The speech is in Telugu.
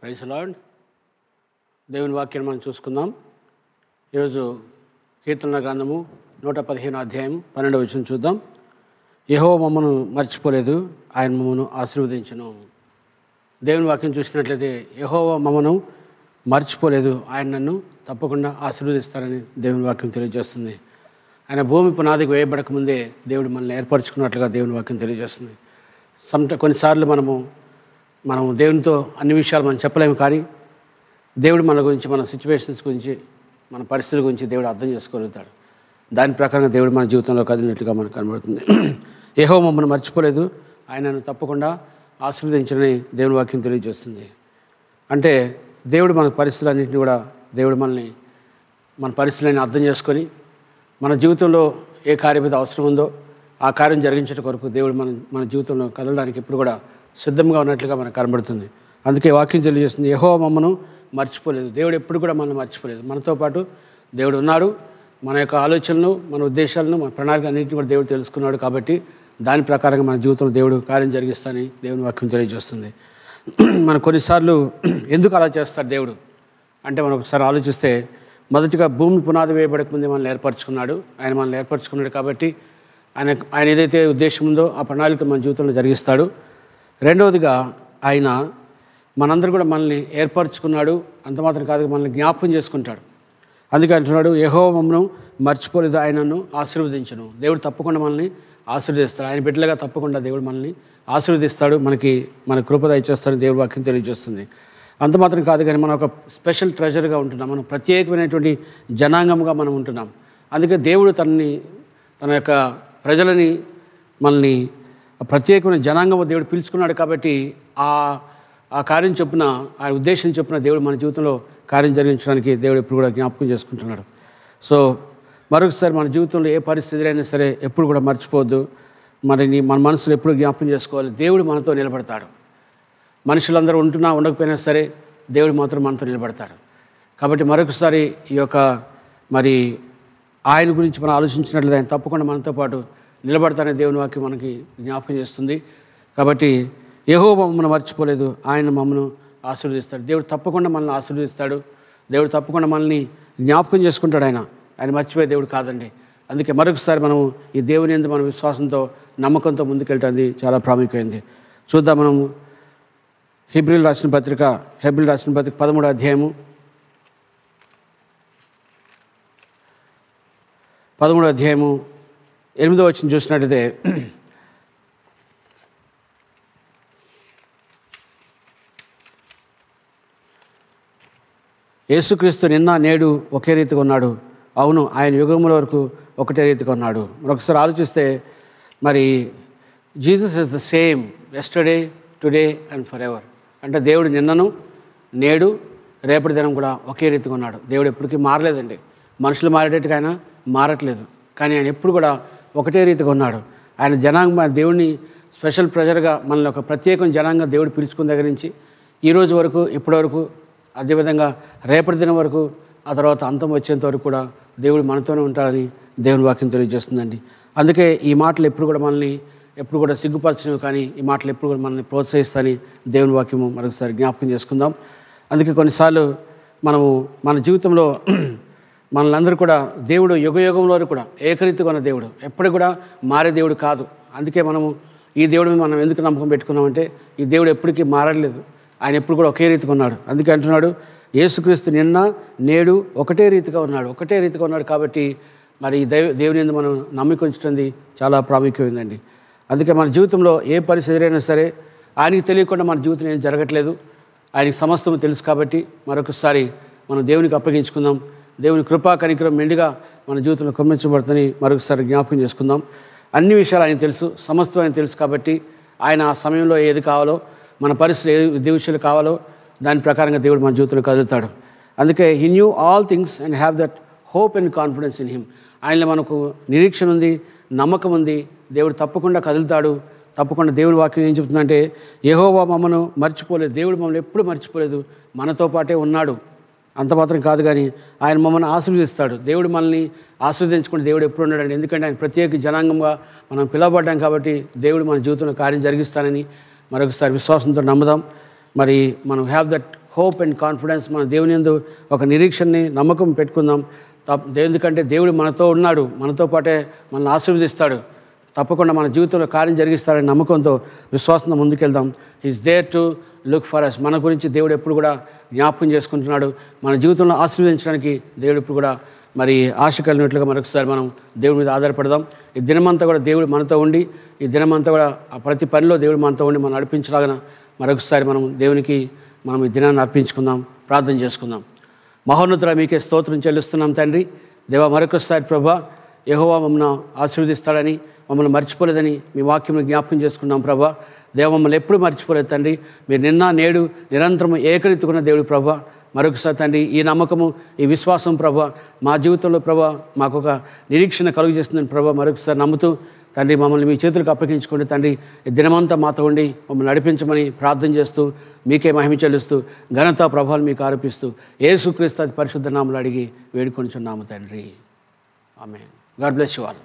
Praise lord. దేవుని వాక్యాన్ని మనం చూసుకుందాం. ఈరోజు కీర్తనల గ్రంథము 115 అధ్యాయం 12వ వచనం చూద్దాం. యెహోవా మమ్మను మర్చిపోలేదు, ఆయన మమ్మను ఆశీర్వదించును. దేవుని వాక్యం చూసినట్లయితే యెహోవా మమ్మను మర్చిపోలేదు, ఆయన నన్ను తప్పకుండా ఆశీర్వదిస్తారని దేవుని వాక్యం తెలియజేస్తుంది. ఆయన భూమి పునాదికి వేయబడకముందే దేవుడు మనల్ని ఏర్పరచుకున్నట్లుగా దేవుని వాక్యం తెలియజేస్తుంది. కొన్నిసార్లు మనం దేవునితో అన్ని విషయాలు మనం చెప్పలేము, కానీ దేవుడు మన గురించి, మన సిచ్యువేషన్స్ గురించి, మన పరిస్థితుల గురించి దేవుడు అర్థం చేసుకోగలుగుతాడు. దాని ప్రకారంగా దేవుడు మన జీవితంలో కదిలినట్లుగా మనకు కనబడుతుంది. యెహోవా మమ్మల్ని మర్చిపోలేదు, ఆయనను తప్పకుండా ఆశీర్వదించని దేవుని వాక్యం తెలియజేస్తుంది. అంటే దేవుడు మన పరిస్థితులన్నింటినీ కూడా దేవుడు మన పరిస్థితులని అర్థం చేసుకొని మన జీవితంలో ఏ కార్యం మీద అవసరం ఉందో ఆ కార్యం జరిగించడం కొరకు దేవుడు మన జీవితంలో కదలడానికి ఎప్పుడు కూడా సిద్ధంగా ఉన్నట్లుగా మనకు కనబడుతుంది. అందుకే వాక్యం తెలియజేస్తుంది, యెహోవా మమ్మను మర్చిపోలేదు. దేవుడు ఎప్పుడు కూడా మనల్ని మర్చిపోలేదు. మనతో పాటు దేవుడు ఉన్నాడు. మన యొక్క ఆలోచనలను, మన ఉద్దేశాలను, మన ప్రణాళిక అన్నింటినీ కూడా దేవుడు తెలుసుకున్నాడు. కాబట్టి దాని ప్రకారంగా మన జీవితంలో దేవుడు కార్యం జరిగిస్తానని దేవుని వాక్యం తెలియజేస్తుంది. మన కొన్నిసార్లు ఎందుకు అలా చేస్తాడు దేవుడు అంటే, మనం ఒకసారి ఆలోచిస్తే, మొదటిగా భూమి పునాది వేయబడకముందే మనల్ని ఏర్పరచుకున్నాడు. ఆయన మనల్ని ఏర్పరచుకున్నాడు కాబట్టి ఆయన ఏదైతే ఉద్దేశం ఉందో ఆ ప్రణాళిక మన జీవితంలో జరిగిస్తాడు. రెండవదిగా ఆయన మనందరూ కూడా మనల్ని ఏర్పరచుకున్నాడు. అంత మాత్రం కాదు, మనల్ని జ్ఞాపకం చేసుకుంటాడు. అందుకే అంటున్నాడు, యెహోవా మమ్మను మర్చిపోలేదు, ఆయనను ఆశీర్వదించును. దేవుడు తప్పకుండా మనల్ని ఆశీర్వదిస్తాడు. ఆయన బిడ్డలుగా తప్పకుండా దేవుడు మనల్ని ఆశీర్వదిస్తాడు. మన కృప దయచేస్తాడని దేవుడి వాక్యం తెలియజేస్తుంది. అంత మాత్రం కాదు, కానీ మనం ఒక స్పెషల్ ట్రెజర్గా ఉంటున్నాం. మనం ప్రత్యేకమైనటువంటి జనాంగంగా మనం ఉంటున్నాం. అందుకే దేవుడు తన యొక్క ప్రజలని, మనల్ని ప్రత్యేకమైన జనాంగం దేవుడు పిలుచుకున్నాడు. కాబట్టి ఆ కార్యం చొప్పున, ఆ ఉద్దేశం చొప్పున దేవుడు మన జీవితంలో కార్యం జరిగించడానికి దేవుడు ఎప్పుడు కూడా జ్ఞాపకం చేసుకుంటున్నాడు. సో మరొకసారి మన జీవితంలో ఏ పరిస్థితి అయినా సరే ఎప్పుడు కూడా మర్చిపోవద్దు. మన మనసులో ఎప్పుడు జ్ఞాపకం చేసుకోవాలి, దేవుడు మనతో నిలబడతాడు. మనుషులందరూ ఉండకపోయినా సరే దేవుడు మాత్రం మనతో నిలబడతాడు. కాబట్టి మరొకసారి ఈ యొక్క ఆయన గురించి మనం ఆలోచించినట్లయితే ఆయన తప్పకుండా మనతో పాటు నిలబడతానే దేవుని వాక్యం మనకి జ్ఞాపకం చేస్తుంది. కాబట్టి యెహోవా మమ్మల్ని మర్చిపోలేదు, ఆయన మమ్మల్ని ఆశీర్వదిస్తాడు. దేవుడు తప్పకుండా మనల్ని ఆశీర్వదిస్తాడు. దేవుడు తప్పకుండా మనల్ని జ్ఞాపకం చేసుకుంటాడు. ఆయన మర్చిపోయే దేవుడు కాదండి. అందుకే మరొకసారి మనం ఈ దేవుని యందు మన విశ్వాసంతో, నమ్మకంతో ముందుకెళ్ళడానికి చాలా ప్రాముఖ్యమైంది. చూద్దాం. మనం హెబ్రీయులకు రాసిన పత్రిక 13వ అధ్యాయము 8వ వచనం చూసినట్టయితే, యేసుక్రీస్తు నిన్న నేడు ఒకే రీతిగా ఉన్నాడు. అవును, ఆయన యుగముల వరకు ఒకటే రీతిగా ఉన్నాడు. మరొకసారి ఆలోచిస్తే, Jesus is the same yesterday, today and for ever. అంటే దేవుడు నిన్నను, నేడు, రేపటి దినం కూడా ఒకే రీతిగా ఉన్నాడు. దేవుడు ఎప్పటికీ మారలేదండి. మనుషులు మారేటట్టుగా ఆయన మారట్లేదు, కానీ ఆయన ఎప్పుడు కూడా ఒకటే రీతిగా ఉన్నాడు. ఆయన జనాంగం, దేవుడిని స్పెషల్ ప్రెజర్గా, మనల్ని ఒక ప్రత్యేకం జనాంగం దేవుడు పిలుచుకున్న దగ్గర నుంచి ఈరోజు వరకు, ఇప్పటి వరకు, అదేవిధంగా రేపటి దినం వరకు, ఆ తర్వాత అంతం వచ్చేంత వరకు కూడా దేవుడు మనతోనే ఉంటాడని దేవుని వాక్యం తెలియజేస్తుందండి. అందుకే ఈ మాటలు ఎప్పుడు కూడా మనల్ని ఎప్పుడు కూడా సిగ్గుపరచినవి, కానీ ఈ మాటలు ఎప్పుడు కూడా మనల్ని ప్రోత్సహిస్తాయని దేవుని వాక్యము మరొకసారి జ్ఞాపకం చేసుకుందాం. అందుకే కొన్నిసార్లు మన జీవితంలో మనలందరూ కూడా దేవుడు యుగంలో కూడా ఏకరీతిగా ఉన్న దేవుడు, ఎప్పటికి కూడా మారే దేవుడు కాదు. అందుకే ఈ దేవుడి మీద మనం ఎందుకు నమ్మకం పెట్టుకున్నామంటే, ఈ దేవుడు ఎప్పటికీ మారలేదు. ఆయన ఎప్పుడు కూడా ఒకే రీతిగా ఉన్నాడు. అందుకే అంటున్నాడు, యేసుక్రీస్తు నిన్న నేడు ఒకటే రీతిగా ఉన్నాడు. కాబట్టి ఈ దేవుని యందు మనం నమ్మిక ఉంచడం చాలా ప్రాముఖ్యమైందండి. అందుకే మన జీవితంలో ఏ పరిస్థితి అయినా సరే ఆయనకి తెలియకుండా మన జీవితం ఏం జరగట్లేదు. ఆయనకి సమస్తం తెలుసు. కాబట్టి మరొకసారి మనం దేవునికి అప్పగించుకుందాం. దేవుని కృపా కనికరం మెండుగా మన జీవితంలో కుమ్మరించబడుతుందని మరొకసారి జ్ఞాపకం చేసుకుందాం. అన్ని విషయాలు ఆయన తెలుసు, సమస్తం ఆయన తెలుసు. కాబట్టి ఆయన ఆ సమయంలో ఏది కావాలో, మన పరిస్థితులు ఏ విషయాలు కావాలో దాని ప్రకారంగా దేవుడు మన జీవితంలో కదులుతాడు. అందుకే he knew all things and have that hope and confidence in him. ఆయనలో మనకు నిరీక్షణ ఉంది, నమ్మకం ఉంది. దేవుడు తప్పకుండా కదులుతాడు. తప్పకుండా దేవుడి వాక్యం ఏం చెప్తుందంటే, యెహోవా మమ్మను మర్చిపోలేదు. దేవుడు మమ్మల్ని ఎప్పుడు మర్చిపోలేదు, మనతో పాటే ఉన్నాడు. అంత మాత్రం కాదు, కానీ ఆయన మమ్మల్ని ఆశీర్వదిస్తాడు. దేవుడు మనల్ని ఆశీర్వదించుకుంటే దేవుడు ఎప్పుడు ఉన్నాడండి. ఎందుకంటే ఆయన ప్రత్యేక జనాంగంగా మనం పిలువబడ్డాం. కాబట్టి దేవుడు మన జీవితంలో కార్యం జరిగిస్తానని మరొకసారి విశ్వాసంతో నమ్ముదాం. మనం have that hope and confidence. మన దేవుని యందు ఒక నిరీక్షణని, నమ్మకం పెట్టుకుందాం. ఎందుకంటే దేవుడు మనతో ఉన్నాడు, మనతో పాటే మనల్ని ఆశీర్వదిస్తాడు, తప్పకుండా మన జీవితంలో కార్యం జరిగిస్తాడని నమ్మకంతో, విశ్వాసంతో ముందుకెళ్దాం. Is there to look for us. మన గురించి దేవుడు ఎప్పుడు కూడా జ్ఞాపకం చేసుకుంటున్నాడు. మన జీవితంలో ఆశీర్వదించడానికి దేవుడు ఎప్పుడు కూడా మరి ఆశ కలిగినట్లుగా మరొకసారి మనం దేవుడి మీద ఆధారపడదాం. ఈ దినమంతా కూడా దేవుడు మనతో ఉండి, ఈ దినమంతా కూడా ప్రతి పనిలో దేవుడు మనతో ఉండి మనం నడిపించలాగా మరొకసారి మనం దేవునికి మనం ఈ దినాన్ని అర్పించుకుందాం, ప్రార్థన చేసుకుందాం. మహోన్నతుడా, మీకే స్తోత్రం చెల్లిస్తున్నాం తండ్రి. దేవా, మరొకసారి ప్రభా, యెహోవా మమ్మల్ని ఆశీర్వదిస్తాడని, మమ్మల్ని మర్చిపోలేదని మీ వాక్యం జ్ఞాపకం చేసుకున్నాం ప్రభా. దేవ, మమ్మల్ని ఎప్పుడు మర్చిపోలేదు తండ్రి. మీరు నిన్న నేడు నిరంతరం ఏకరీతికున్న దేవుడు ప్రభా. మరొకసారి తండ్రి, ఈ నమ్మకము, ఈ విశ్వాసం ప్రభా మా జీవితంలో ప్రభా మాకు ఒక నిరీక్షణ కలుగు చేస్తుందని ప్రభా మరొకసారి నమ్ముతూ తండ్రి, మమ్మల్ని మీ చేతులకు అప్పగించుకోండి తండ్రి. ఈ దినమంతా మాతో ఉండి మమ్మల్ని నడిపించమని ప్రార్థన చేస్తూ, మీకే మహిమ చెల్లిస్తూ, ఘనత ప్రభావాలు మీకు ఆరోపిస్తూ, యేసుక్రీస్తు పరిశుద్ధ నామములో అడిగి వేడుకొనిచున్నాము తండ్రి. ఆమేన్. God bless you all.